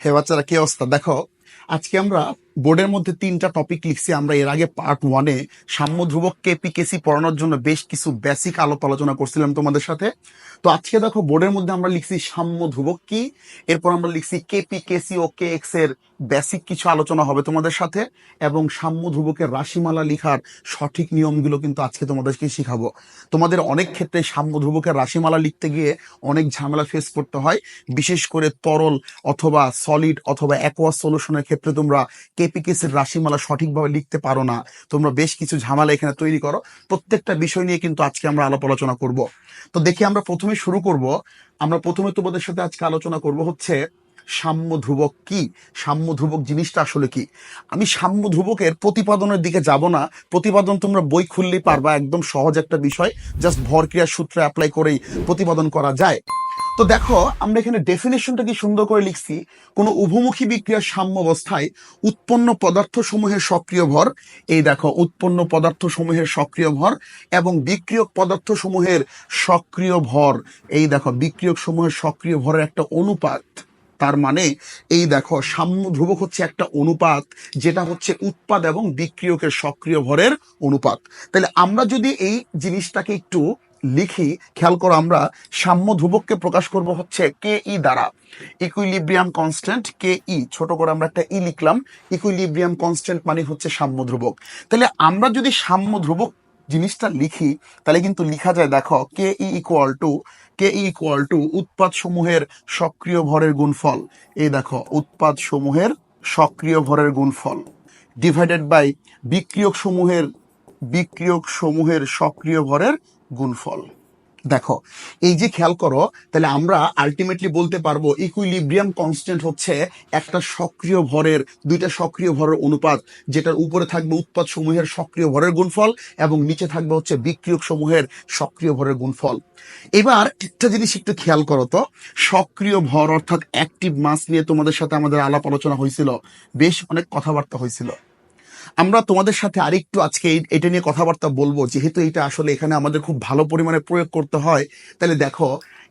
হে বাচ্চারা, কি অবস্থা? দেখো, আজকে আমরা বোর্ডের মধ্যে 3টা টপিক লিখছি। আমরা এর আগে পার্ট 1-এ সাম্য ধ্রুবক কেপি কেসি পড়ানোর জন্য বেশ কিছু বেসিক আলোচনা করছিলাম তোমাদের সাথে। তো আজকে দেখো, বোর্ডের মধ্যে আমরা লিখছি সাম্য ধ্রুবক কি, এরপর আমরা লিখছি কেপি কেসি ও কে এক্স এর বেসিক কিছু আলোচনা হবে তোমাদের সাথে, এবং সাম্য ধ্রুবকের রাশিমালা লিখার সঠিক নিয়মগুলো কিন্তু আজকে তোমাদেরকে শিখাবো। তোমাদের অনেক ক্ষেত্রে সাম্য ধ্রুবকের রাশিমালা লিখতে গিয়ে অনেক ঝামেলা ফেস করতে হয়, বিশেষ করে তরল অথবা সলিড অথবা অ্যাকোয়াস সলিউশনের ক্ষেত্রে তোমরা কেপিকেসির রাশিমালা সঠিকভাবে লিখতে পারো না। তোমরা বেশ কিছু ঝামেলা এখানে তৈরি করো। প্রত্যেকটা বিষয় নিয়ে কিন্তু আজকে আমরা আলোচনা করব। তো দেখি, আমরা প্রথমে শুরু করব। আমরা প্রথমে তোমাদের সাথে আজকে আলোচনা করব হচ্ছে সাম্য ধ্রুবক কি, সাম্য ধ্রুবক জিনিসটা আসলে কি। আমি সাম্য ধ্রুবকের প্রতিপাদনের দিকে যাব না। প্রতিপাদন তোমরা বই খুললেই পারবা, একদম সহজ একটা বিষয়, জাস্ট ভরক্রিয়ার সূত্রে অ্যাপ্লাই করেই প্রতিপাদন করা যায়। তো দেখো, আমরা এখানে ডেফিনেশনটা কি সুন্দর করে লিখছি। কোনো উভমুখী বিক্রিয়ার সাম্য অবস্থায় উৎপন্ন পদার্থ সমূহের সক্রিয় ভর, এই দেখো, উৎপন্ন পদার্থ সমূহের সক্রিয় ভর এবং বিক্রিয়ক পদার্থ সমূহের সক্রিয় ভর, এই দেখো, বিক্রিয়ক সমূহের সক্রিয় ভরের একটা অনুপাত। তার মানে এই দেখো, সাম্য ধ্রুবক হচ্ছে একটা অনুপাত, যেটা হচ্ছে উৎপাদ এবং বিক্রিয়কের সক্রিয় ভরের অনুপাত। তাহলে আমরা যদি এই জিনিসটাকে একটু লিখি, খেয়াল করো, আমরা সাম্য ধ্রুবককে প্রকাশ করব হচ্ছে কে ই দ্বারা। ইকুইলিব্রিয়াম কনস্ট্যান্ট কে ই, ছোট করে আমরা একটা ই লিখলাম। ইকুইলিব্রিয়াম কনস্ট্যান্ট মানে হচ্ছে সাম্য ধ্রুবক। তাহলে আমরা যদি সাম্য ধ্রুবক জিনিসটা লিখি, তাহলে কিন্তু লিখা যায়, দেখো, কে ই ইকুয়াল টু উৎপাদ সমূহের সক্রিয় ভরের গুণফল, এই দেখো, উৎপাদ সমূহের সক্রিয় ভরের গুণফল ডিভাইডেড বাই বিক্রিয়ক সমূহের সক্রিয় ভরের গুণফল। দেখো, এই যে খেয়াল করো, তাহলে আমরা আলটিমেটলি বলতে পারবো ইকুইলিব্রিয়াম কনস্ট্যান্ট হচ্ছে একটা সক্রিয় ভরের, দুইটা সক্রিয় ভরের অনুপাত, যেটার উপরে থাকবে উৎপাদ সমূহের সক্রিয় ভরের গুণফল এবং নিচে থাকবে হচ্ছে বিক্রিয়ক সমূহের সক্রিয় ভরের গুণফল। এবার একটা জিনিস একটু খেয়াল করো তো, সক্রিয় ভর অর্থাৎ অ্যাক্টিভ মাস নিয়ে তোমাদের সাথে আমাদের আলাপ আলোচনা হয়েছিল, বেশ অনেক কথাবার্তা হয়েছিল। আমরা তোমাদের সাথে আরেকটু আজকে এটা নিয়ে কথাবার্তা বলবো, যেহেতু এটা আসলে এখানে আমাদের খুব ভালো পরিমাণে প্রয়োগ করতে হয়। তাহলে দেখো,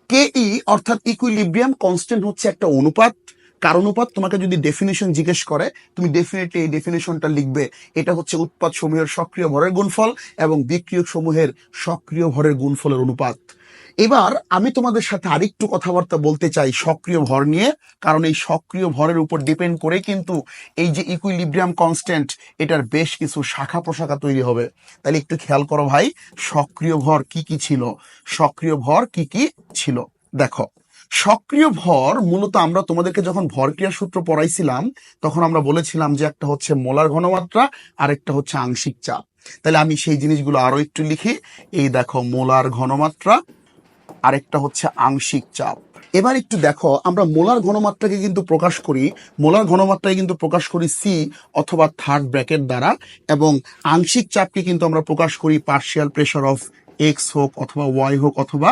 কে ই অর্থাৎ ইকুইলিব্রিয়াম কনস্ট্যান্ট হচ্ছে একটা অনুপাত। কার অনুপাত? তোমাকে যদি ডেফিনেশন জিজ্ঞেস করে, তুমি ডেফিনেটলি এই ডেফিনেশনটা লিখবে। এটা হচ্ছে উৎপাদ সমূহের সক্রিয় ভরের গুণফল এবং বিক্রিয়ক সমূহের সক্রিয় ভরের গুণফলের অনুপাত। এবার আমি তোমাদের সাথে আরেকটু কথাবার্তা বলতে চাই সক্রিয় ভর নিয়ে, কারণ এই সক্রিয় ভরের উপর ডিপেন্ড করে কিন্তু এই যে ইকুইলিব্রিয়াম কনস্ট্যান্ট, এটার বেশ কিছু শাখা প্রশাখা তৈরি হবে। তাহলে একটু খেয়াল করো ভাই, সক্রিয় ভর কি কি ছিল, সক্রিয় ভর কি কি ছিল। দেখো, সক্রিয় ভর মূলত আমরা তোমাদেরকে যখন ভরক্রিয়া সূত্র পড়াইছিলাম, তখন আমরা বলেছিলাম যে একটা হচ্ছে মোলার ঘনমাত্রা আর একটা হচ্ছে আংশিক চাপ। তাহলে আমি সেই জিনিসগুলো আরো একটু লিখি। এই দেখো, মোলার ঘনমাত্রা, আরেকটা হচ্ছে আংশিক চাপ। এবার একটু দেখো, আমরা মোলার ঘনমাত্রাকে কিন্তু প্রকাশ করি, মোলার ঘনমাত্রাকে কিন্তু প্রকাশ করি সি অথবা থার্ড ব্র্যাকেট দ্বারা, এবং আংশিক চাপকে কিন্তু আমরা প্রকাশ করি পার্শিয়াল প্রেশার অফ এক্স হোক অথবা ওয়াই হোক অথবা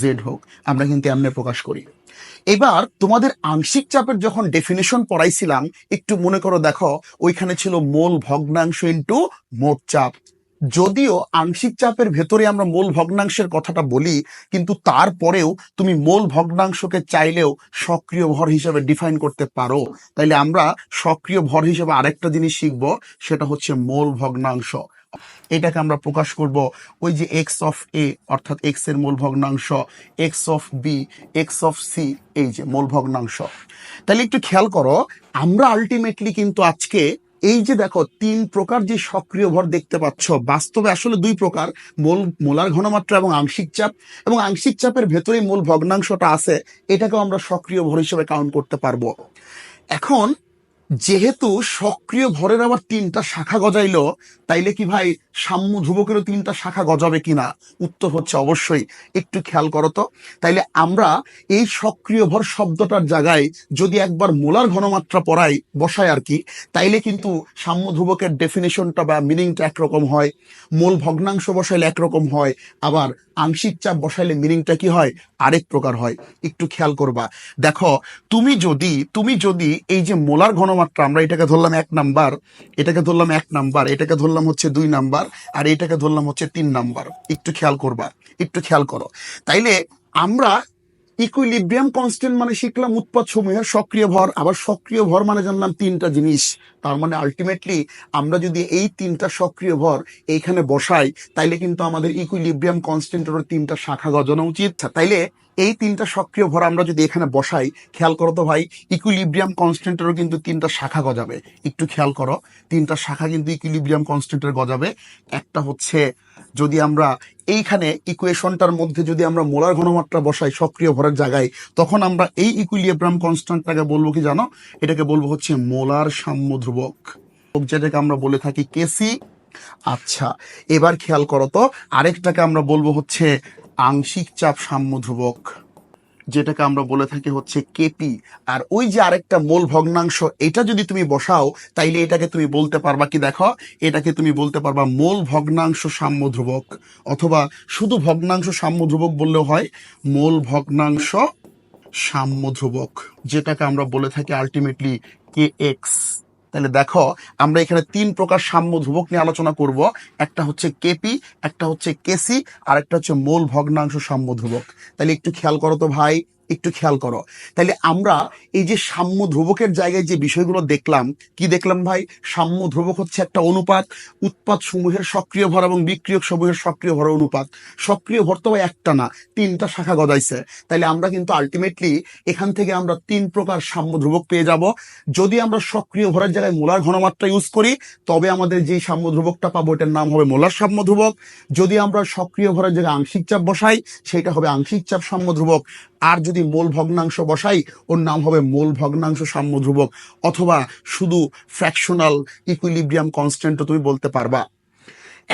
জেড হোক, আমরা কিন্তু এমনি প্রকাশ করি। এবার তোমাদের আংশিক চাপের যখন ডেফিনেশন পড়াইছিলাম, একটু মনে করো, দেখো, ওইখানে ছিল মোল ভগ্নাংশ ইন্টু মোট চাপ। যদিও আংশিক চাপের ভেতরে আমরা মোল ভগ্নাংশের কথাটা বলি, কিন্তু তারপরেও তুমি মোল ভগ্নাংশকে চাইলেও সক্রিয় ভর হিসেবে ডিফাইন করতে পারো। তাইলে আমরা সক্রিয় ভর হিসেবে আরেকটা জিনিস শিখবো, সেটা হচ্ছে মোল ভগ্নাংশ। এটাকে আমরা প্রকাশ করব ওই যে এক্স অফ এ অর্থাৎ এক্স এর মোল ভগ্নাংশ, x of B, x of C, এই যে মোল ভগ্নাংশ। তাহলে একটু খেয়াল করো, আমরা আলটিমেটলি কিন্তু আজকে এই যে দেখো 3 প্রকার যে সক্রিয় ভর দেখতে পাচ্ছ, বাস্তবে আসলে 2 প্রকার, মোলার ঘনমাত্রা এবং আংশিক চাপ, এবং আংশিক চাপের ভেতরে মূল ভগ্নাংশটা আছে, এটাকেও আমরা সক্রিয় ভর হিসেবে কাউন্ট করতে পারবো। এখন যেহেতু সক্রিয় ভরের আবার 3টা শাখা গজাইলো, তাইলে কি ভাই সাম্য ধ্রুবকেরও 3টা শাখা গজাবে কিনা? উত্তর হচ্ছে অবশ্যই। একটু খেয়াল করো তো, তাইলে আমরা এই সক্রিয় ভর শব্দটার জায়গায় যদি একবার মোলার ঘনমাত্রা বসাই আর কি, তাইলে কিন্তু সাম্য ধ্রুবকের ডেফিনেশনটা বা মিনিংটা একরকম হয়, মোল ভগ্নাংশ বসাইলে একরকম হয়, আবার আংশিক চাপ বসাইলে মিনিংটা কি হয়, আরেক প্রকার হয়। একটু খেয়াল করবা। দেখো, তুমি যদি এই যে মোলার ঘনমাত্রা, আমরা এটাকে ধরলাম 1 নাম্বার, এটাকে ধরলাম 1 নাম্বার, এটাকে ধরলাম হচ্ছে 2 নাম্বার, আর এটাকে ধরলাম হচ্ছে 3 নাম্বার। একটু খেয়াল করবা, একটু খেয়াল করো। তাইলে আমরা ইকুইলিব্রিয়াম কনস্ট্যান্ট মানে শিখলাম উৎপাদ সমূহের সক্রিয় ভর, আবার সক্রিয় ভর মানে জানলাম তিনটা জিনিস। তার মানে আলটিমেটলি আমরা যদি এই তিনটা সক্রিয় ভর এইখানে বসাই তাইলে কিন্তু আমাদের ইকুইলিব্রিয়াম কনস্ট্যান্টের তিনটা শাখা গজানো উচিত। তাইলে এই তিনটা সক্রিয় ভর আমরা যদি এখানে বসাই, খেয়াল করো তো ভাই, ইকুইলিব্রিয়াম কনস্ট্যান্টেরও কিন্তু তিনটা শাখা গজাবে। একটু খেয়াল করো, তিনটা শাখা কিন্তু ইকুইলিব্রিয়াম কনস্ট্যান্টের গজাবে। একটা হচ্ছে যদি আমরা এইখানে ইকুয়েশনটার মধ্যে যদি আমরা মোলার ঘনমাত্রা বসাই সক্রিয় ভরের জায়গায়, তখন আমরা এই ইকুইলিব্রিয়াম কনস্ট্যান্টটাকে বলবো কি জানো? এটাকে বলবো হচ্ছে মোলার সাম্য ধ্রুবক, যেটাকে আমরা বলে থাকি কেসি। আচ্ছা, এবার খেয়াল করো তো, আরেকটাকে আমরা বলবো হচ্ছে আংশিক চাপ সাম্য ধ্রুবক, যেটাকে আমরা বলে থাকি হচ্ছে কেপি। আর ওই যে আরেকটা মোল ভগ্নাংশ, এটা যদি তুমি বসাও তাইলে এটাকে তুমি বলতে পারবা কি? দেখো, এটাকে তুমি বলতে পারবা মোল ভগ্নাংশ সাম্য ধ্রুবক, অথবা শুধু ভগ্নাংশ সাম্য ধ্রুবক বললেও হয়, মোল ভগ্নাংশ সাম্য ধ্রুবক, যেটাকে আমরা বলে থাকি আলটিমেটলি কে এক্স। তাহলে দেখো, আমরা এখানে তিন প্রকার সাম্য ধ্রুবক নিয়ে আলোচনা করব। একটা হচ্ছে কেপি, একটা হচ্ছে কেসি, আর একটা হচ্ছে মোল ভগ্নাংশ সাম্য ধ্রুবক। তাহলে একটু খেয়াল করো তো ভাই, একটু খেয়াল করো। তাহলে আমরা এই যে সাম্য ধ্রুবকের জায়গায় যে বিষয়গুলো দেখলাম, কি দেখলাম ভাই? সাম্য ধ্রুবক হচ্ছে একটা অনুপাত, উৎপাদ সমূহের সক্রিয় ভর এবং বিক্রিয়ক সমূহের সক্রিয় ভরের অনুপাত। সক্রিয় ভর তো একটা না, তিনটা শাখা গজাইছে। তাইলে আমরা কিন্তু আলটিমেটলি এখান থেকে আমরা তিন প্রকার সাম্য ধ্রুবক পেয়ে যাব। যদি আমরা সক্রিয় ভরের জায়গায় মোলার ঘনমাত্রা ইউজ করি, তবে আমাদের যেই সাম্য ধ্রুবকটা পাবো এটার নাম হবে মোলার সাম্য ধ্রুবক। যদি আমরা সক্রিয় ভরের জায়গায় আংশিক চাপ বসাই, সেটা হবে আংশিক চাপ সাম্য ধ্রুবক। আর যদি মোল ভগ্নাংশ বসাই, ওর নাম হবে মোল ভগ্নাংশ সাম্য ধ্রুবক, অথবা শুধু ফ্র্যাকশনাল ইকুইলিব্রিয়াম কনস্ট্যান্টও তুমি বলতে পারবা।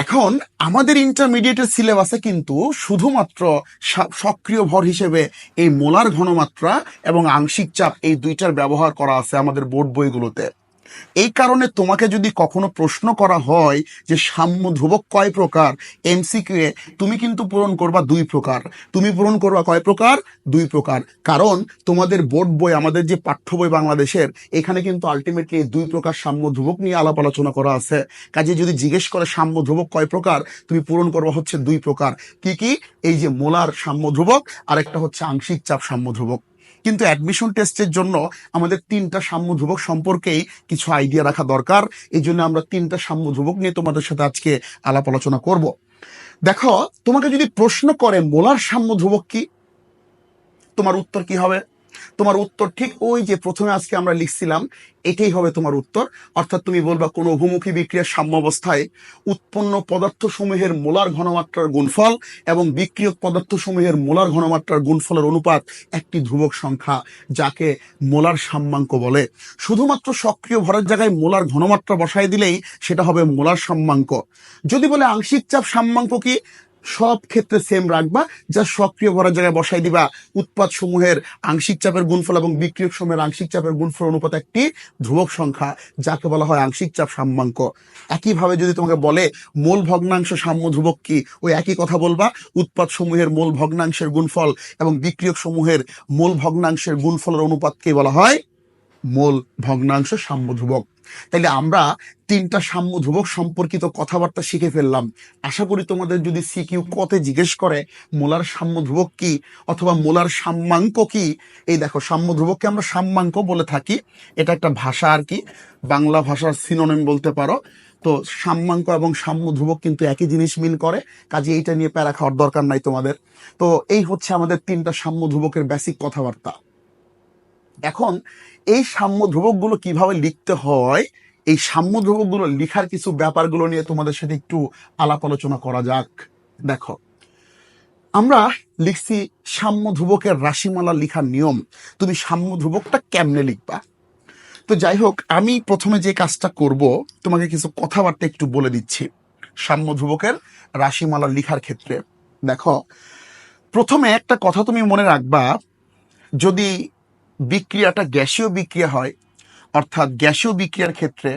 এখন আমাদের ইন্টারমিডিয়েটের সিলেবাসে কিন্তু শুধুমাত্র সক্রিয় ভর হিসেবে এই মোলার ঘনমাত্রা এবং আংশিক চাপ এই দুইটার ব্যবহার করা আছে আমাদের বোর্ড বইগুলোতে। এই কারণে তোমাকে যদি কখনো প্রশ্ন করা হয় যে সাম্য ধ্রুবক কয় প্রকার, এমসিকিউ এ তুমি কিন্তু পূরণ করবা দুই প্রকার। তুমি পূরণ করবা কয় প্রকার? দুই প্রকার। কারণ তোমাদের বোর্ড বই, আমাদের যে পাঠ্য বই বাংলাদেশের, এখানে কিন্তু আলটিমেটলি দুই প্রকার সাম্য ধ্রুবক নিয়ে আলাপ আলোচনা করা আছে। কাজে যদি জিজ্ঞেস করে সাম্য ধ্রুবক কয় প্রকার, তুমি পূরণ করবা হচ্ছে দুই প্রকার। কি কি? এই যে মোলার সাম্য ধ্রুবক, আর একটা হচ্ছে আংশিক চাপ সাম্য ধ্রুবক। কিন্তু অ্যাডমিশন টেস্টের জন্য আমাদের তিনটা সাম্য ধ্রুবক সম্পর্কেই কিছু আইডিয়া রাখা দরকার। এই জন্য আমরা তিনটা সাম্য ধ্রুবক নিয়ে তোমাদের সাথে আজকে আলাপ আলোচনা করব। দেখো, তোমাকে যদি প্রশ্ন করে মোলার সাম্য ধ্রুবক কি, তোমার উত্তর কি হবে? তোমার উত্তর ঠিক ওই যে প্রথমে আজকে আমরা লিখছিলাম, এটাই হবে তোমার উত্তর। অর্থাৎ তুমি বলবা কোন বহুমুখী বিক্রিয়ার সাম্য অবস্থায় উৎপন্ন পদার্থ সমূহের মোলার ঘনমাত্রার গুণফল এবং বিক্রিয়ক পদার্থ সমূহের মোলার ঘনমাত্রার গুণফলের অনুপাত একটি ধ্রুবক সংখ্যা, যাকে মোলার সাম্যাঙ্ক বলে। শুধুমাত্র সক্রিয় ভরের জায়গায় মোলার ঘনমাত্রা বসাই দিলেই সেটা হবে মোলার সাম্যাঙ্ক। যদি বলে আংশিক চাপ সাম্যাঙ্ক কি, সব ক্ষেত্রে সেম রাখবা, যা সক্রিয় ভরের জায়গায় বসাই দিবা উৎপাদ সমূহের আংশিক চাপের গুণফল এবং বিক্রিয়ক সমূহের আংশিক চাপের গুণফল অনুপাত একটি ধ্রুবক সংখ্যা, যাকে বলা হয় আংশিক চাপ সাম্যাঙ্ক। একইভাবে যদি তোমাকে বলে মোল ভগ্নাংশ সাম্য ধ্রুবক কি, ওই একই কথা বলবা, উৎপাদ সমূহের মোল ভগ্নাংশের গুণফল এবং বিক্রিয়ক সমূহের মোল ভগ্নাংশের গুণফলের অনুপাতকে বলা হয় মোল ভগ্নাংশ সাম্য ধ্রুবক। তাইলে আমরা তিনটা সাম্য ধ্রুবক সম্পর্কিত কথাবার্তা শিখে ফেললাম। আশা করি তোমাদের যদি সিকিউ কতে জিজ্ঞেস করে মোলার সাম্য ধ্রুবক কি অথবা মোলার সাম্যাঙ্ক কি, এই দেখো, সাম্য ধ্রুবককে আমরা সাম্যাঙ্ক বলে থাকি, এটা একটা ভাষা আর কি, বাংলা ভাষার সিনোনিম বলতে পারো। তো সাম্যাঙ্ক এবং সাম্য ধ্রুবক কিন্তু একই জিনিস মিল করে, কাজে এইটা নিয়ে প্যারা খাওয়ার দরকার নাই তোমাদের। তো এই হচ্ছে আমাদের তিনটা সাম্য ধ্রুবকের বেসিক কথাবার্তা। এখন এই সাম্য ধ্রুবকগুলো কিভাবে লিখতে হয়, এই সাম্য ধ্রুবকগুলো লিখার কিছু ব্যাপারগুলো নিয়ে তোমাদের সাথে একটু আলাপ আলোচনা করা যাক। দেখো, আমরা লিখছি সাম্য ধ্রুবকের রাশিমালা লিখার নিয়ম। তুমি সাম্য ধ্রুবকটা কেমনে লিখবা? তো যাই হোক, আমি প্রথমে যে কাজটা করব, তোমাকে কিছু কথাবার্তা একটু বলে দিচ্ছি সাম্য ধ্রুবকের রাশিমালা লিখার ক্ষেত্রে। দেখো, প্রথমে একটা কথা তুমি মনে রাখবা, যদি বিক্রিয়াটা গ্যাসীয় বিক্রিয়া হয়, অর্থাৎ গ্যাসীয় বিক্রিয়ার ক্ষেত্রে,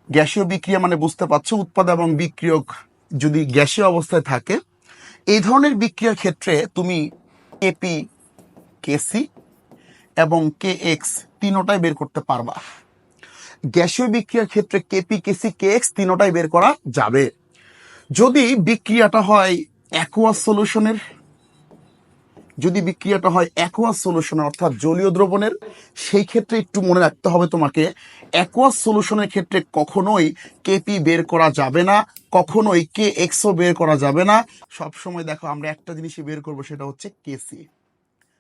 গ্যাসীয় বিক্রিয়া মানে বুঝতে পারছো, উৎপাদ এবং বিক্রিয়ক যদি গ্যাসীয় অবস্থায় থাকে, এই ধরনের বিক্রিয়ার ক্ষেত্রে তুমি কেপি, কেসি এবং কে এক্স তিনোটাই বের করতে পারবা। গ্যাসীয় বিক্রিয়ার ক্ষেত্রে কেপি, কেসি, কে এক্স তিনোটাই বের করা যাবে। যদি বিক্রিয়াটা হয় অ্যাকুয়াস সলিউশনের, যদি বিক্রিয়াটা হয় অ্যাকোয়াস সলিউশন অর্থাৎ জলীয় দ্রবণের, সেই ক্ষেত্রে একটু মনে রাখতে হবে তোমাকে, অ্যাকোয়াস সলিউশনের ক্ষেত্রে কখনোই কেপি বের করা যাবে না, কখনোই কে এক্সও বের করা যাবে না। সবসময় দেখো আমরা একটা জিনিসই বের করবো, সেটা হচ্ছে কেসি।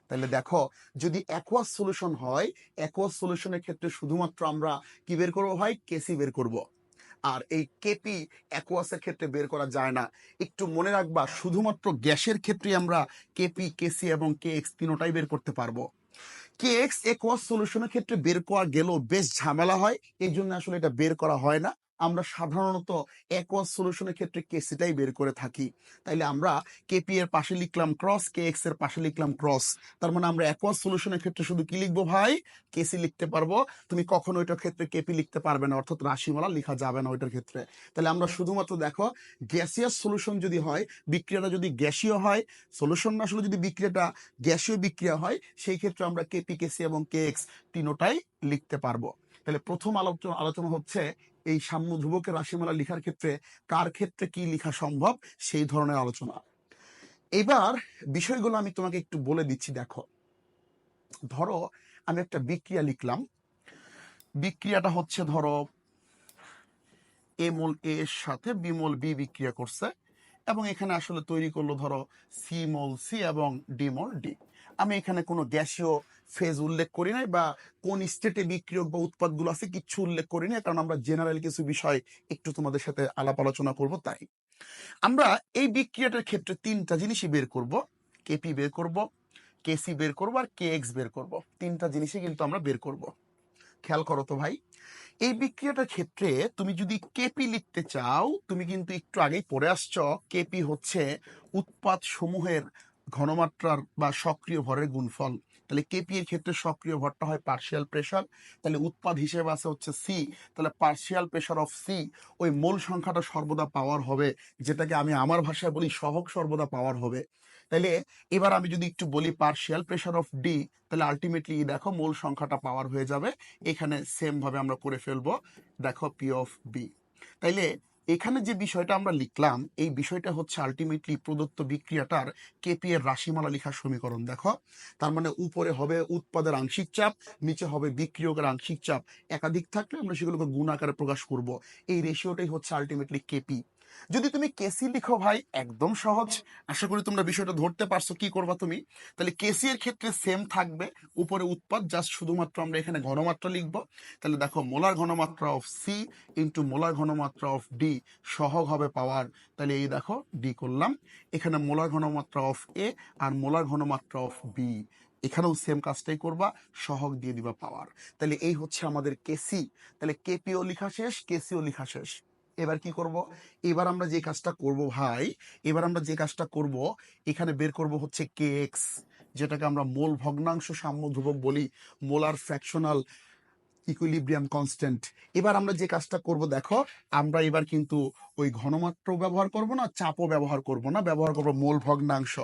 তাহলে দেখো, যদি অ্যাকোয়াস সলিউশন হয়, অ্যাকোয়াস সলিউশনের ক্ষেত্রে শুধুমাত্র আমরা কি বের করবো ভাই? কেসি বের করব। আর এই কেপি অ্যাকোয়াসের ক্ষেত্রে বের করা যায় না। একটু মনে রাখবা, শুধুমাত্র গ্যাসের ক্ষেত্রে আমরা কেপি, কেসি এবং কে এক্স তিনোটাই বের করতে পারবো। কে এক্স অ্যাকোয়াস সলিউশনের ক্ষেত্রে বের করা গেলেও বেশ ঝামেলা হয়, এই জন্য আসলে এটা বের করা হয় না। আমরা সাধারণত অ্যাকোয়াস সলিউশনের ক্ষেত্রে কেসিটাই বের করে থাকি। তাইলে আমরা কেপি এর পাশে লিখলাম ক্রস, কে এক্স এর পাশে লিখলাম ক্রস। তার মানে আমরা অ্যাকোয়াস সলিউশনের ক্ষেত্রে শুধু কি লিখবো ভাই? কেসি লিখতে পারবো। তুমি কখনো ওইটার ক্ষেত্রে কেপি লিখতে পারবে না, অর্থাৎ রাশিমালা লেখা যাবে না ওইটার ক্ষেত্রে। তাহলে আমরা শুধুমাত্র দেখো, গ্যাসিয়াস সলিউশন যদি হয়, বিক্রিয়াটা যদি গ্যাসীয় হয়, সলিউশন না আসলে যদি বিক্রিয়াটা গ্যাসীয় বিক্রিয়া হয়, সেই ক্ষেত্রে আমরা কেপি, কেসি এবং কে এক্স তিনোটাই লিখতে পারবো। তাহলে প্রথম আলোচনা হচ্ছে এই সাম্য ধ্রুবকের রাশিমালা লেখার ক্ষেত্রে কার ক্ষেত্রে কি লেখা সম্ভব, সেই ধরনের আলোচনা। এবার বিষয়গুলো আমি তোমাকে একটু বলে দিচ্ছি। দেখো, ধরো আমি একটা বিক্রিয়া লিখলাম, বিক্রিয়াটা হচ্ছে ধরো এ মোল এ এর সাথে বি মোল বি বিক্রিয়া করছে, এবং এখানে আসলে তৈরি করলো ধরো সি মোল সি এবং ডি মোল ডি। আমি এখানে কোনো গ্যাসীয় ফেজ উল্লেখ করি নাই, বা কোন স্টেটে বিক্রিয়ক বা উৎপাদগুলো আছে কিচ্ছু উল্লেখ করি নাই, কারণ আমরা জেনারেল কিছু বিষয় একটু তোমাদের সাথে আলাপ আলোচনা করব। তাই আমরা এই বিক্রিয়াটার ক্ষেত্রে তিনটা জিনিসই বের করব, কেপি বের করব, কেসি বের করব, আর কে এক্স বের করব। তিনটা জিনিসই কিন্তু আমরা বের করব। খেয়াল করো তো ভাই, এই বিক্রিয়াটার ক্ষেত্রে তুমি যদি কেপি লিখতে চাও, তুমি কিন্তু একটু আগেই পড়ে আসছো, কেপি হচ্ছে উৎপাদ সমূহের ঘনমাত্রার বা সক্রিয় ভরের গুণফল। তাহলে কেপি এর ক্ষেত্রে সক্রিয় ভরটা হয় পার্শিয়াল প্রেশার, তাহলে উৎপাদ হিসেবে আছে হচ্ছে সি, তাহলে পার্শিয়াল প্রেশার অফ সি, ওই মোল সংখ্যাটা সর্বদা পাওয়ার হবে, যেটাকে আমি আমার ভাষায় বলি সহগ সর্বদা পাওয়ার হবে। তাহলে এবার আমি যদি একটু বলি পার্শিয়াল প্রেশার অফ ডি, তাহলে আলটিমেটলি দেখো মোল সংখ্যাটা পাওয়ার হয়ে যাবে। এখানে সেম ভাবে আমরা করে ফেলবো, দেখো পি অফ বি। তাইলে এখানে যে বিষয়টা আমরা লিখলাম, এই বিষয়টা হচ্ছে আলটিমেটলি প্রদত্ত বিক্রিয়াটার কেপি এর রাশিমালা লেখার সমীকরণ। দেখো, তার মানে উপরে হবে উৎপাদের আংশিক চাপ, নিচে হবে বিক্রিয়কের আংশিক চাপ। একাধিক থাকলে আমরা সেগুলোকে গুণ আকারে প্রকাশ করব। এই রেশিওটাই হচ্ছে আলটিমেটলি কেপি। যদি তুমি কেসি লিখো ভাই, একদম সহজ, আশা করি তোমরা বিষয়টা ধরতে পারছো কি করবা তুমি। তাহলে কেসি এর ক্ষেত্রে সেম থাকবে, উপরে উৎপাদ, জাস্ট শুধুমাত্র আমরা এখানে ঘনমাত্রা লিখবো। তাহলে দেখো, মোলার ঘনমাত্রা অফ সি ইন্টু মোলার ঘনমাত্রা অফ ডি সহগ হবে পাওয়ার। তাহলে এই দেখো ডি করলাম, এখানে মোলার ঘনমাত্রা অফ এ আর মোলার ঘনমাত্রা অফ বি, এখানেও সেম কাজটাই করবা, সহগ দিয়ে দিবা পাওয়ার। তাহলে এই হচ্ছে আমাদের কেসি। তাহলে কেপিও লেখা শেষ, কেসিও লেখা শেষ। এবার কি করব? এবার আমরা যে কাজটা করব ভাই, এবার আমরা যে কাজটা করব, এখানে বের করব হচ্ছে কে এক্স, যেটাকে আমরা মোল ভগ্নাংশ সাম্য ধ্রুবক বলি, মোলার ফ্র্যাকশনাল ইকুইলিব্রিয়াম কনস্ট্যান্ট। এবার আমরা যে কাজটা করব, দেখো আমরা এবার কিন্তু ওই ঘনমাত্রাও ব্যবহার করব না, চাপও ব্যবহার করব না, ব্যবহার করব মোল ভগ্নাংশ।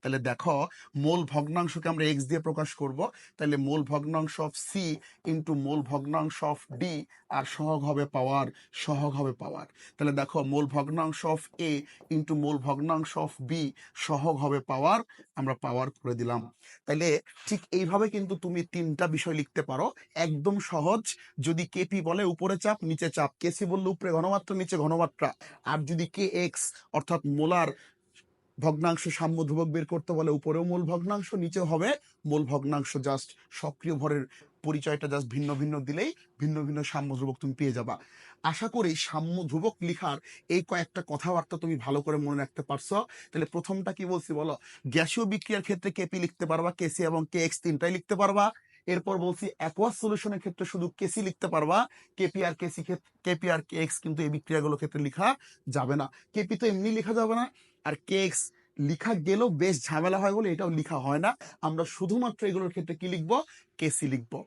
তাহলে দেখো, মোল ভগ্নাংশকে আমরা এক্স দিয়ে প্রকাশ করব। তাহলে মোল ভগ্নাংশ অফ সি ইন্টু মোল ভগ্নাংশ অফ ডি, আর সহগ হবে পাওয়ার, সহগ হবে পাওয়ার। তাহলে দেখো, মোল ভগ্নাংশ অফ এ ইন্টু মোল ভগ্নাংশ অফ বি, সহগ হবে পাওয়ার, আমরা পাওয়ার করে দিলাম। তাইলে ঠিক এইভাবে কিন্তু তুমি তিনটা বিষয় লিখতে পারো, একদম সহজ। যদি কেপি বলে উপরে চাপ নিচে চাপ, কেসি বললে উপরে ঘনমাত্রা নিচে ঘনমাত্রা, আর যদি কে এক্স অর্থাৎ মোলার ভগ্নাংশ সাম্য ধ্রুবক বের করতে বলে, উপরেও মূল ভগ্নাংশ নিচেও হবে মূল ভগ্নাংশ, জাস্ট সক্রিয় ভরের পরিচয়টা জাস্ট ভিন্ন ভিন্ন দিলেই ভিন্ন ভিন্ন সাম্য ধ্রুবক তুমি পেয়ে যাবা। আশা করি সাম্য ধ্রুবক লিখার এই কয়েকটা কথাবার্তা তুমি ভালো করে মনে রাখতে পারছো। তাহলে প্রথমটা কি বলছি বলো, গ্যাসীয় বিক্রিয়ার ক্ষেত্রে কেপি লিখতে পারবা, কেসি এবং কে এক্স তিনটাই লিখতে পারবা। এরপর বলছি অ্যাকোয়াস সলিউশনের ক্ষেত্রে শুধু কেসি লিখতে পারবা, কেপি আর কেসি কেপি আর কে এক্স কিন্তু এই বিক্রিয়াগুলোর ক্ষেত্রে লেখা যাবে না। কেপি তো এমনি লেখা যাবে না, আর কে এক্স লিখা গেলেও বেশ ঝামেলা হয় বলে এটাও লিখা হয় না। আমরা শুধুমাত্র এগুলোর ক্ষেত্রে কি লিখবো? কেসি লিখবো।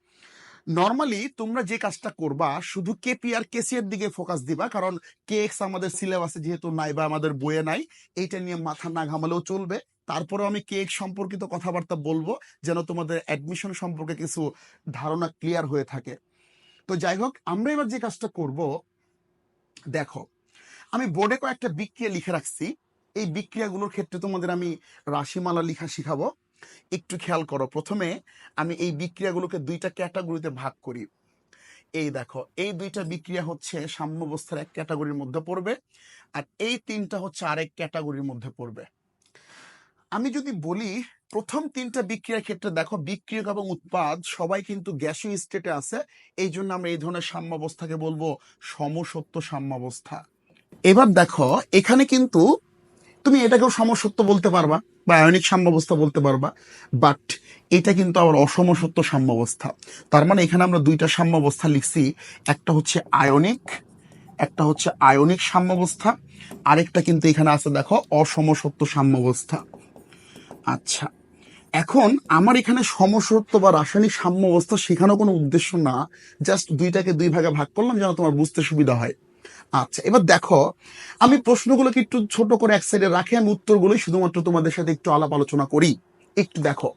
নর্মালি তোমরা যে কাজটা করবা, শুধু কেপি আর কেসি এর দিকে ফোকাস দিবা, কারণ কে এক্স আমাদের সিলেবাসে যেহেতু নাই বা আমাদের বইয়ে নাই, এইটা নিয়ে মাথা না ঘামালেও চলবে। তারপরেও আমি কে এক্স সম্পর্কিত কথাবার্তা বলবো, যেন তোমাদের অ্যাডমিশন সম্পর্কে কিছু ধারণা ক্লিয়ার হয়ে থাকে। তো যাই হোক, আমরা এবার যে কাজটা করব, দেখো আমি বোর্ডে কয়েকটা বিক্রিয়া লিখে রাখছি। এই বিক্রিয়াগুলোর ক্ষেত্রে তোমাদের আমি রাশিমালা লেখা শিখাবো। একটু খেয়াল করো, প্রথমে আমি এই বিক্রিয়াগুলোকে দুইটা ক্যাটাগরিতে ভাগ করি। এই দেখো, এই দুইটা বিক্রিয়া হচ্ছে সাম্যাবস্থার এক ক্যাটাগরির মধ্যে পড়বে, আর এই তিনটা হচ্ছে আরেক ক্যাটাগরির মধ্যে পড়বে। আমি যদি বলি প্রথম তিনটা বিক্রিয়ার ক্ষেত্রে দেখো, বিক্রিয়ক এবং উৎপাদ সবাই কিন্তু গ্যাসীয় স্টেটে আছে, এই জন্য আমরা এই ধরনের সাম্যাবস্থাকে বলবো সমসত্ব সাম্যাবস্থা। এবার দেখো, এখানে কিন্তু তুমি এটাকেও সমসত্ব বলতে পারবা বা আয়নিক সাম্যাবস্থা বলতে পারবা, বাট এটা কিন্তু আবার অসমসত্ব সাম্যাবস্থা। তার মানে এখানে আমরা দুইটা সাম্যাবস্থা লিখছি, একটা হচ্ছে আয়নিক, একটা হচ্ছে আয়নিক সাম্যাবস্থা, আরেকটা কিন্তু এখানে আছে দেখো অসমসত্ব সাম্যাবস্থা। আচ্ছা, এখন আমার এখানে সমসত্ব বা রাসায়নিক সাম্যাবস্থা শেখানো কোনো উদ্দেশ্য না, জাস্ট দুইটাকে দুই ভাগে ভাগ করলাম যেন তোমার বুঝতে সুবিধা হয়। আচ্ছা, এবার দেখো, আমি প্রশ্নগুলোকে একটু ছোট করে এক সাইডে রাখি, আমি উত্তরগুলোই শুধুমাত্র তোমাদের সাথে একটু আলাপ আলোচনা করি। একটু দেখো,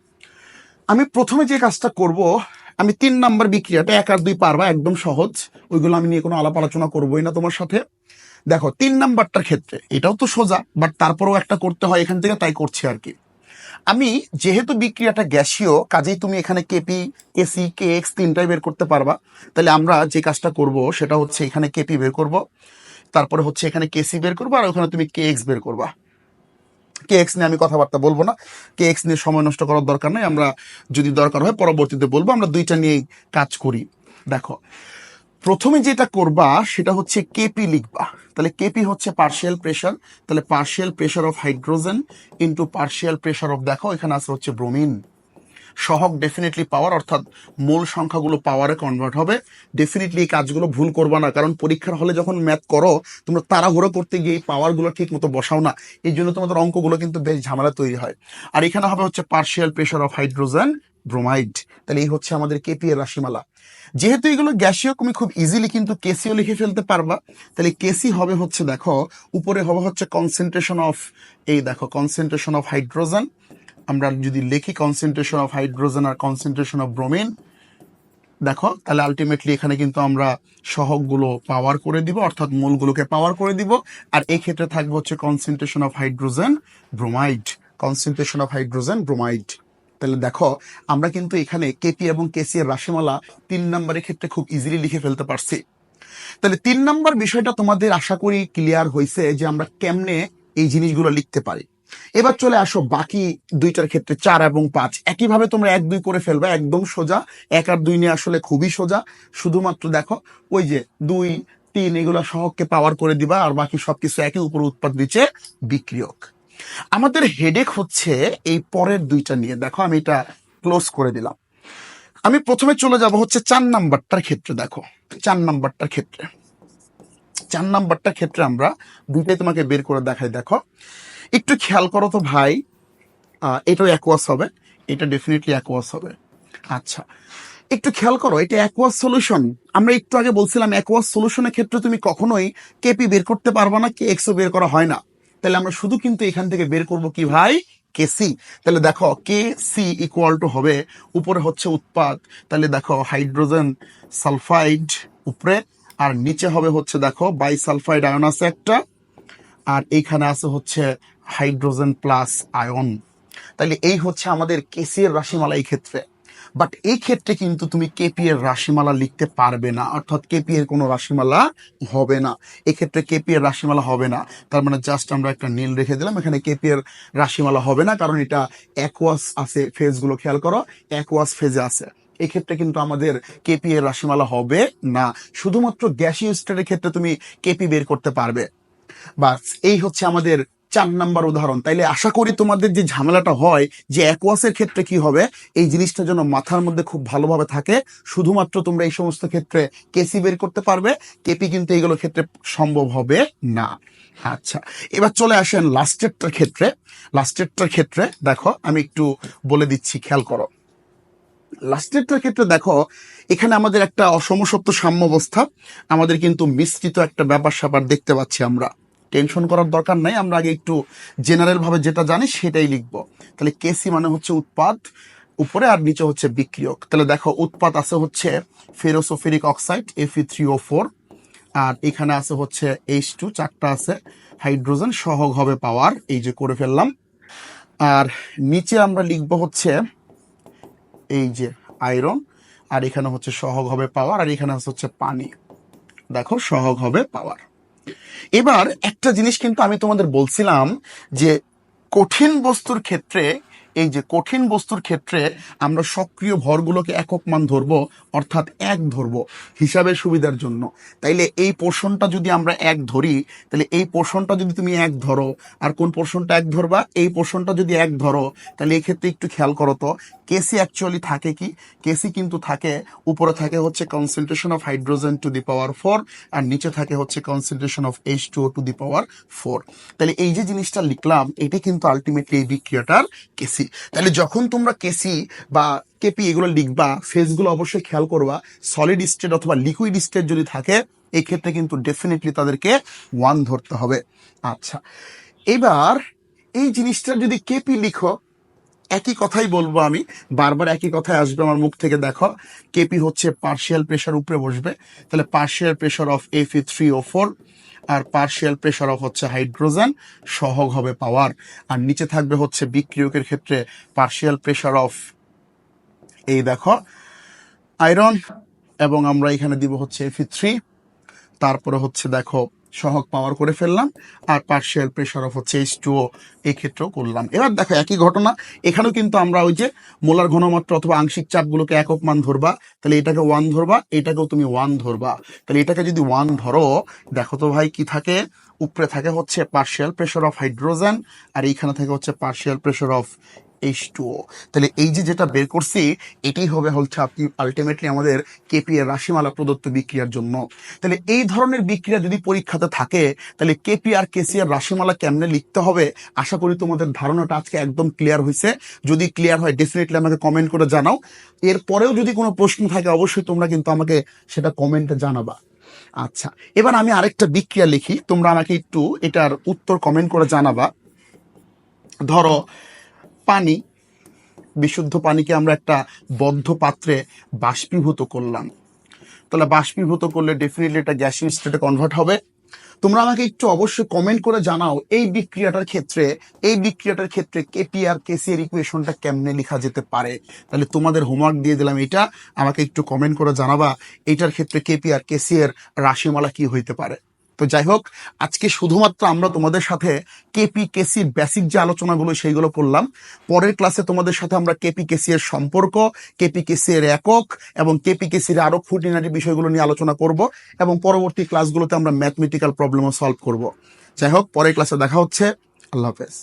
আমি প্রথমে যে কাজটা করব, আমি 3 নাম্বার বিক্রিয়াটা 1 আর 2 পারবা, একদম সহজ, ওইগুলো আমি নিয়ে কোনো আলাপ আলোচনা করবোই না তোমার সাথে। দেখো 3 নাম্বারটার ক্ষেত্রে এটাও তো সোজা, বাট তারপরেও একটা করতে হয় এখান থেকে, তাই করছি আর কি। আমি যেহেতু বিক্রিয়াটা গ্যাসীয়, কাজেই তুমি এখানে কেপি, কেসি, কে এক্স তিনটাই বের করতে পারবা। তাহলে আমরা যে কাজটা করব সেটা হচ্ছে এখানে কেপি বের করব, তারপরে হচ্ছে এখানে কেসি বের করবো, আর ওখানে তুমি কে এক্স বের করবা। কে এক্স নিয়ে আমি কথাবার্তা বলবো না, কে এক্স নিয়ে সময় নষ্ট করার দরকার নেই, আমরা যদি দরকার হয় পরবর্তীতে বলবো, আমরা দুইটা নিয়েই কাজ করি। দেখো, প্রথমে যেটা করবা সেটা হচ্ছে কেপি লিখবা। তাহলে কেপি হচ্ছে পার্শিয়াল প্রেশার, তাহলে partial pressure of hydrogen into partial pressure of, দেখো এখানে আছে হচ্ছে ব্রোমিন। সহগ ডেফিনেটলি পাওয়ার, অর্থাৎ মোল সংখ্যাগুলো পাওয়ারে কনভার্ট হবে। ডেফিনেটলি এই কাজগুলো ভুল করবা না, কারণ পরীক্ষার হলে যখন ম্যাথ করো তোমরা তাড়াহুড়ো করতে গিয়ে এই পাওয়ারগুলো ঠিক মতো বসাও না, এই জন্য তোমাদের অঙ্কগুলো কিন্তু বেশ ঝামেলা তৈরি হয়। আর এখানে হবে হচ্ছে partial pressure of hydrogen bromide. তাহলে এই হচ্ছে আমাদের কেপি এর রাশিমালা। যেহেতু এগুলো গ্যাসীয়, তুমি খুব ইজিলি কিন্তু কেসিও লিখে ফেলতে পারবা। তাহলে কেসি হবে হচ্ছে দেখো, উপরে হবে হচ্ছে কনসেন্ট্রেশন অফ, এই দেখো কনসেন্ট্রেশন অফ হাইড্রোজেন, আমরা যদি লিখি কনসেন্ট্রেশন অফ হাইড্রোজেন আর কনসেন্ট্রেশন অফ ব্রোমিন, দেখো তাহলে আলটিমেটলি এখানে কিন্তু আমরা সহগগুলো পাওয়ার করে দিব, অর্থাৎ মোলগুলোকে পাওয়ার করে দিব। আর এই ক্ষেত্রে থাকবে হচ্ছে concentration of hydrogen bromide, concentration of hydrogen bromide. তাহলে দেখো, আমরা কিন্তু এখানে কেপি এবং কেসি এর রাশিমালা 3 নম্বরের ক্ষেত্রে খুব ইজিলি লিখে ফেলতে পারছি। তাহলে 3 নম্বর বিষয়টা তোমাদের আশা করি ক্লিয়ার হয়েছে যে আমরা কেমনে এই জিনিসগুলো লিখতে পারি। এবার চলে আসো বাকি দুইটার ক্ষেত্রে, 4 এবং 5 একইভাবে তোমরা 1 2 করে ফেলবে, একদম সোজা। 1 আর 2 নিয়ে আসলে খুবই সোজা, শুধুমাত্র দেখো ওই যে 2 3 এগুলো সহগকে পাওয়ার করে দিবা, আর বাকি সবকিছু একই উপর, উৎপাদ নিচে বিক্রিয়ক। আমাদের হেডেক হচ্ছে এই পরের দুইটা নিয়ে। দেখো আমি এটা ক্লোজ করে দিলাম। আমি প্রথমে চলে যাব হচ্ছে 4 নাম্বারটার ক্ষেত্রে। দেখো 4 নাম্বারটার ক্ষেত্রে, 4 নাম্বারটার ক্ষেত্রে আমরা দুইটাই তোমাকে বের করে দেখাই। দেখো একটু খেয়াল করো তো ভাই, এটাও অ্যাকোয়াস হবে, এটা ডেফিনেটলি অ্যাকোয়াস হবে। আচ্ছা, একটু খেয়াল করো, এটা অ্যাকোয়াস সলিউশন। আমরা একটু আগে বলছিলাম অ্যাকোয়াস সলিউশনের ক্ষেত্রে তুমি কখনোই কেপি বের করতে পারবা না, কে এক্সও বের করা হয় না। তাহলে আমরা শুধু কিন্তু এখান থেকে বের করব কি ভাই, কেসি। তাহলে দেখো কে সি ইকুয়াল টু হবে, উপরে হচ্ছে উৎপাদ, তাহলে দেখো হাইড্রোজেন সালফাইড উপরে, আর নিচে হবে হচ্ছে দেখো বাইসালফাইড আয়ন আছে একটা, আর এইখানে আছে হচ্ছে হাইড্রোজেন প্লাস আয়ন। তাহলে এই হচ্ছে আমাদের কেসি এর রাশিমালা এই ক্ষেত্রে। বাট এই ক্ষেত্রে কিন্তু তুমি কেপি এর রাশিমালা লিখতে পারবে না, অর্থাৎ কেপি এর কোনো রাশিমালা হবে না। এক্ষেত্রে কেপি এর রাশিমালা হবে না, তার মানে জাস্ট আমরা একটা নীল রেখে দিলাম, এখানে কেপি এর রাশিমালা হবে না, কারণ এটা অ্যাকোয়াস আছে, ফেজগুলো খেয়াল করো অ্যাকোয়াস ফেজে আছে। এক্ষেত্রে কিন্তু আমাদের কেপি এর রাশিমালা হবে না, শুধুমাত্র গ্যাসীয় স্টেটের ক্ষেত্রে তুমি কেপি বের করতে পারবে। বাস এই হচ্ছে আমাদের 4 নাম্বার উদাহরণ। তাইলে আশা করি তোমাদের যে ঝামেলাটা হয় যে অ্যাকোয়াসের ক্ষেত্রে কি হবে, এই জিনিসটা যেন মাথার মধ্যে খুব ভালোভাবে থাকে। শুধুমাত্র তোমরা এই সমস্ত ক্ষেত্রে কেসি বের করতে পারবে, কেপি কিন্তু এইগুলো ক্ষেত্রে সম্ভব হবে না। আচ্ছা, এবার চলে আসেন লাস্টেরটার ক্ষেত্রে। লাস্টেরটার ক্ষেত্রে দেখো আমি একটু বলে দিচ্ছি, খেয়াল করো। লাস্টেরটার ক্ষেত্রে দেখো, এখানে আমাদের একটা অসমসত্ব সাম্যাবস্থা, আমাদের কিন্তু মিশ্রিত একটা ব্যাপার স্যাপার দেখতে পাচ্ছি আমরা। টেনশন করার দরকার নাই, আমরা আগে একটু জেনারেল ভাবে যেটা জানি সেটাই লিখবো। তাহলে কেসি মানে হচ্ছে উৎপাদ উপরে, আর নিচে হচ্ছে বিক্রিয়ক। তাহলে দেখো উৎপাদ আছে হচ্ছে ফেরোসোফেরিক অক্সাইড Fe3O4, আর এখানে আছে হচ্ছে H2 চারটা আছে, হাইড্রোজেন সহগ হবে পাওয়ার, এই যে করে ফেললাম। আর নিচে আমরা লিখব হচ্ছে এই যে আয়রন, আর এখানে হচ্ছে সহগ হবে পাওয়ার, আর এখানে হচ্ছে পানি। দেখো সহগ হবে পাওয়ার। এবার একটা জিনিস কিন্তু আমি তোমাদের বলছিলাম যে কঠিন বস্তুর ক্ষেত্রে, এই যে কঠিন বস্তুর ক্ষেত্রে আমরা সক্রিয় ভরগুলোকে একক মান ধরবো, অর্থাৎ এক ধরবো হিসাবের সুবিধার জন্য। তাইলে এই পোর্শনটা যদি আমরা এক ধরি, তাহলে এই পোর্শনটা যদি তুমি এক ধরো, আর কোন পোর্শনটা এক ধরবা, এই পোর্শনটা যদি এক ধরো, তাহলে এই ক্ষেত্রে একটু খেয়াল করো তো কেসি অ্যাকচুয়ালি থাকে কি, কেসি কিন্তু থাকে উপরে থাকে হচ্ছে concentration of hydrogen to the power 4, আর নিচে থাকে হচ্ছে concentration of H2O to the power 4। তাহলে এই যে জিনিসটা লিখলাম এটি কিন্তু আলটিমেটলি এই বিক্রিয়াটার কেসি। তাহলে যখন তোমরা কেসি বা কেপি এগুলো লিখবা, ফেজগুলো অবশ্যই খেয়াল করবা, সলিড স্টেট অথবা লিকুইড স্টেট যদি থাকে এই ক্ষেত্রে কিন্তু ডেফিনেটলি তাদেরকে 1 ধরতে হবে। আচ্ছা, এবার এই জিনিসটা যদি কেপি লিখো, একই কথাই বলবো আমি, বারবার একই কথাই আসবে আমার মুখ থেকে। দেখো কেপি হচ্ছে পার্শিয়াল প্রেশার উপরে বসবে, তাহলে পার্শিয়াল প্রেশার অফ Fe3O4, আর পার্শিয়াল প্রেশার অফ হচ্ছে হাইড্রোজেন, সহগ হবে পাওয়ার। আর নিচে থাকবে হচ্ছে বিক্রিয়কের ক্ষেত্রে পার্শিয়াল প্রেশার অফ এই দেখো আয়রন, এবং আমরা এখানে দিব হচ্ছে Fe3, তারপরে হচ্ছে দেখো সহগ পাওয়ার করে ফেললাম, আর পার্শিয়াল প্রেশার অফ হচ্ছে H2O এই ক্ষেত্রেও করলাম। এবার দেখো একই ঘটনা এখানেও কিন্তু আমরা ওই যে মোলার ঘনমাত্রা অথবা আংশিক চাপগুলোকে একক মান ধরবা, তাহলে এটাকে 1 ধরবা, এটাকেও তুমি 1 ধরবা। তাহলে এটাকে যদি 1 ধরো, দেখো তো ভাই কি থাকে, উপরে থাকে হচ্ছে পার্শিয়াল প্রেশার অফ হাইড্রোজেন, আর এইখানে থাকে হচ্ছে পার্শিয়াল প্রেশার অফ H2O। তাহলে এই যে যেটা বের করছি এটাই হবে হচ্ছে আপনি আলটিমেটলি আমাদের কেপি এর রাশিমালা প্রদত্ত বিক্রিয়ার জন্য। তাহলে এই ধরনের বিক্রিয়া যদি পরীক্ষাতে থাকে, তাহলে কেপি আর কেসি এর রাশিমালা কেমনে লিখতে হবে, আশা করি তোমাদের ধারণাটা আজকে একদম ক্লিয়ার হয়েছে। যদি ক্লিয়ার হয় ডেফিনেটলি আমাকে কমেন্ট করে জানাও। এরপরেও যদি কোনো প্রশ্ন থাকে অবশ্যই তোমরা কিন্তু আমাকে সেটা কমেন্টে জানাবা। আচ্ছা, এবার আমি আরেকটা বিক্রিয়া লিখি, তোমরা আমাকে একটু এটার উত্তর কমেন্ট করে জানাবা। ধরো পানি, বিশুদ্ধ পানিকে আমরা একটা বদ্ধ পাত্রে বাষ্পীভূত করলাম, তাহলে বাষ্পীভূত করলে ডেফিনেটলি এটা গ্যাসীয় স্টেটে কনভার্ট হবে। তোমরা আমাকে একটু অবশ্যই কমেন্ট করে জানাও এই বিক্রিয়াটার ক্ষেত্রে কেপি আর কেসি এর ইকুয়েশনটা কেমনে লেখা যেতে পারে। তাহলে তোমাদের হোমওয়ার্ক দিয়ে দিলাম এটা, আমাকে একটু কমেন্ট করে জানাবা এটার ক্ষেত্রে কেপি আর কেসি এর রাশিমালা কি হইতে পারে। তো যাই হোক, আজকে শুধুমাত্র আমরা তোমাদের সাথে কেপি কেসির বেসিক যে আলোচনাগুলো সেইগুলো করলাম। পরের ক্লাসে তোমাদের সাথে আমরা কেপি কেসি এর সম্পর্ক, কেপি কেসি এর একক এবং কেপি কেসির আরো খুঁটিনাটি বিষয়গুলো নিয়ে আলোচনা করব, এবং পরবর্তী ক্লাসগুলোতে আমরা ম্যাথমেটিক্যাল প্রবলেমও সলভ করব। যাই হোক, পরের ক্লাসে দেখা হচ্ছে। আল্লাহ হাফেজ।